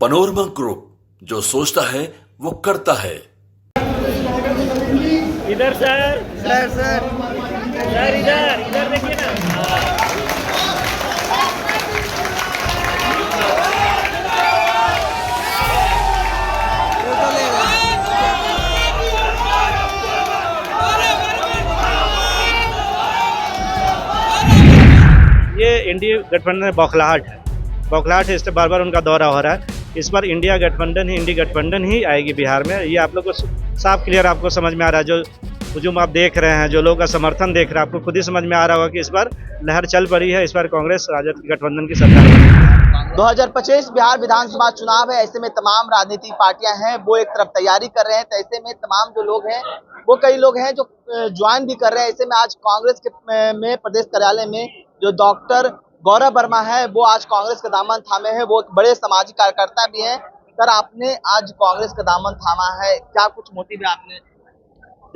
Panorama group, जो सोचता है वो करता है। इधर सर सर सर सर इधर इधर देखिए ना। ये एनडीए गठबंधन में बौखलाहट है, इससे बार बार उनका दौरा हो रहा है। इस बार इंडिया गठबंधन ही गठबंधन ही आएगी बिहार में। ये आप लोग को साफ क्लियर आपको समझ में आ रहा है। जो हुजूम आप देख रहे हैं, जो लोगों का समर्थन देख रहे हैं, आपको खुद ही समझ में आ रहा होगा कि इस बार लहर चल पड़ी है। इस बार कांग्रेस राजद की गठबंधन की सरकार है। 2025 बिहार विधानसभा चुनाव है। ऐसे में तमाम राजनीतिक पार्टियां हैं वो एक तरफ तैयारी कर रहे हैं, तो ऐसे में तमाम जो लोग हैं वो कई लोग हैं जो ज्वाइन भी कर रहे हैं। ऐसे में आज कांग्रेस के में प्रदेश कार्यालय में जो डॉक्टर गौरव वर्मा है वो आज कांग्रेस का दामन थामे हैं। वो एक बड़े सामाजिक कार्यकर्ता भी हैं। सर, आपने आज कांग्रेस का दामन थामा है, क्या कुछ मोटिव है आपने?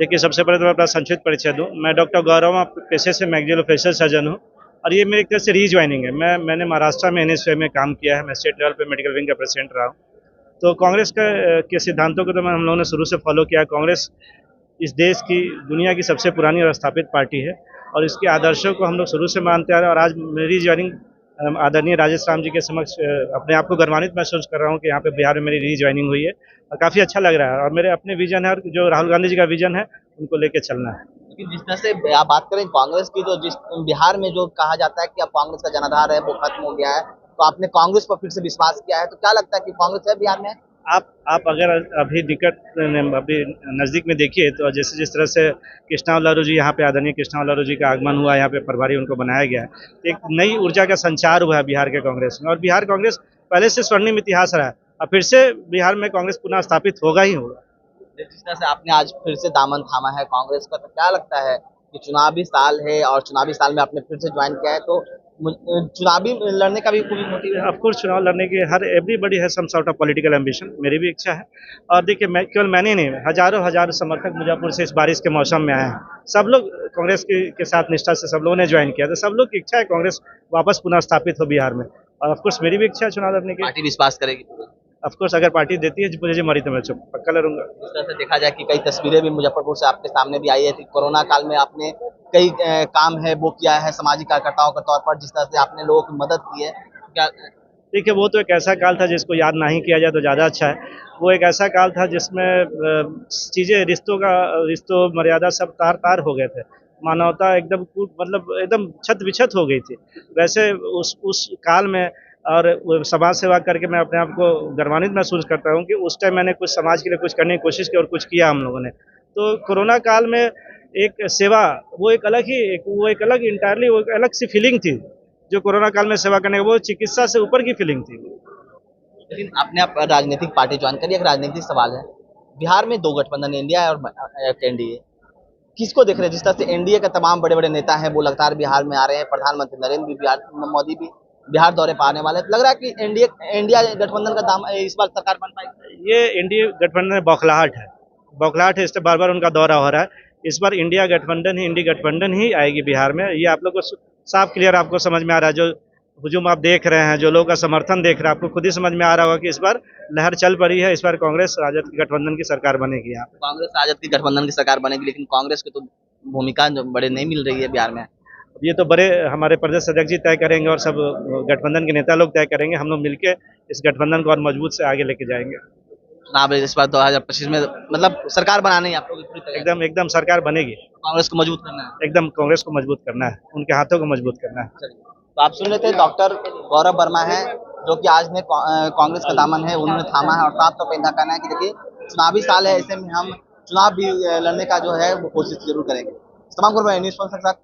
देखिए, सबसे पहले तो मैं अपना संक्षिप्त परिचय दूं। मैं डॉक्टर गौरव पेशे से मैक्सिलोफेशियल सर्जन हूं और ये मेरी एक तरह से रीज्वाइनिंग है। मैंने महाराष्ट्र में NSF में काम किया है। मैं स्टेट लेवल पे मेडिकल विंग का प्रेसिडेंट रहा हूँ। तो कांग्रेस के सिद्धांतों को तो हम लोगों ने शुरू से फॉलो किया। कांग्रेस इस देश की, दुनिया की सबसे पुरानी और स्थापित पार्टी है और इसके आदर्शों को हम लोग शुरू से मानते आ रहे हैं। और आज मेरी ज्वाइनिंग आदरणीय राजेश राम जी के समक्ष अपने आप को गर्वान्वित महसूस कर रहा हूँ कि यहाँ पे बिहार में मेरी रीज्वाइनिंग हुई है और काफ़ी अच्छा लग रहा है। और मेरे अपने विजन है और जो राहुल गांधी जी का विजन है उनको लेके चलना है। लेकिन जिस तरह से आप बात करें कांग्रेस की, तो जिस बिहार में जो कहा जाता है कि अब कांग्रेस का जनाधार है वो खत्म हो गया है, तो आपने कांग्रेस पर फिर से विश्वास किया है, तो क्या लगता है कि कांग्रेस है बिहार में? आप अगर अभी अभी नज़दीक में देखिए तो जैसे जिस तरह से कृष्णा लालू जी यहाँ पे, आदरणीय कृष्णा लालू जी का आगमन हुआ, यहाँ पे प्रभारी उनको बनाया गया है। एक नई ऊर्जा का संचार हुआ है बिहार के कांग्रेस में और बिहार कांग्रेस पहले से स्वर्णिम इतिहास रहा है और फिर से बिहार में कांग्रेस पुनः स्थापित होगा ही होगा। जिस तरह से आपने आज फिर से दामन थामा है कांग्रेस का, तो क्या लगता है कि चुनावी साल है और चुनावी साल में आपने फिर से ज्वाइन किया है, तो चुनावी लड़ने का भी कोई मोटिव है? ऑफ कोर्स, चुनाव लड़ने की हर एवरीबडी है some sort of political ambition. मेरी भी इच्छा है। और देखिए, केवल मैंने नहीं, हजारों समर्थक मुजफ्फरपुर से इस बारिश के मौसम में आए हैं। सब लोग कांग्रेस के साथ निष्ठा से सब लोगों ने ज्वाइन किया। तो सब लोग की इच्छा है कांग्रेस वापस पुनः स्थापित हो बिहार में। और ऑफ कोर्स मेरी भी इच्छा है चुनाव लड़ने की। पार्टी विश्वास करेगी? ऑफ कोर्स, अगर पार्टी देती है मुझे मरी तो मैं चुप पक्का लड़ूंगा। इस तरह से देखा जाए कि कई तस्वीरें भी मुजफ्फरपुर से आपके सामने भी आई है कि कोरोना काल में आपने कई काम है वो किया है सामाजिक कार्यकर्ताओं के तौर पर, जिस तरह से आपने लोगों की मदद की है। क्या देखिए, वो तो एक ऐसा काल था जिसको याद नहीं किया जाए तो ज़्यादा अच्छा है। वो एक ऐसा काल था जिसमें चीज़ें, रिश्तों मर्यादा सब तार तार हो गए थे। मानवता एकदम मतलब एकदम छत विछत हो गई थी। वैसे उस काल में और समाज सेवा करके मैं अपने आप को गर्वान्वित महसूस करता हूँ कि उस टाइम मैंने कुछ समाज के लिए कुछ करने की कोशिश की और कुछ किया हम लोगों ने। तो कोरोना काल में एक सेवा, वो एक अलग इंटायरली वो एक अलग सी फीलिंग थी जो कोरोना काल में सेवा करने का, वो चिकित्सा से ऊपर की फीलिंग थी। लेकिन आपने आप राजनीतिक पार्टी ज्वाइन करी। एक राजनीतिक सवाल है, बिहार में दो गठबंधन, इंडिया और एनडीए, किसको देख रहे हैं? जिस तरह से एनडीए के तमाम बड़े बड़े नेता हैं वो लगातार बिहार में आ रहे हैं, प्रधानमंत्री नरेंद्र मोदी भी बिहार दौरे पर आने वाले हैं, तो लग रहा है कि इंडिया गठबंधन का दाम इस बार सरकार बन पाएगी? ये एनडीए गठबंधन में बौखलाहट है, इससे बार बार उनका दौरा हो रहा है। इस बार इंडिया गठबंधन ही आएगी बिहार में। ये आप लोग को साफ क्लियर आपको समझ में आ रहा है। जो हुजूम आप देख रहे हैं, जो लोगों का समर्थन देख रहे हैं, आपको खुद ही समझ में आ रहा होगा कि इस बार लहर चल पड़ी है। इस बार कांग्रेस राजद की गठबंधन की सरकार बनेगी। यहाँ कांग्रेस राजद की गठबंधन की सरकार बनेगी, लेकिन कांग्रेस की तो भूमिका बड़े नहीं मिल रही है बिहार में। ये तो बड़े हमारे प्रदेश अध्यक्ष जी तय करेंगे और सब गठबंधन के नेता लोग तय करेंगे। हम लोग मिलके इस गठबंधन को और मजबूत से आगे लेके जाएंगे। चुनाव इस बार 2025 में मतलब सरकार बनानी है आप लोगों की पूरी तरह? एकदम सरकार बनेगी। कांग्रेस को मजबूत करना है? एकदम कांग्रेस को मजबूत करना है, उनके हाथों को मजबूत करना है। तो आप सुन लेते हैं, डॉक्टर गौरव वर्मा है जो कि आज ने कांग्रेस का दामन है उन्होंने थामा है और साफ तौर पर इनका कहना है कि देखिए चुनावी साल है, ऐसे में हम चुनाव भी लड़ने का जो है वो कोशिश जरूर करेंगे। तमाम न्यूज़ के साथ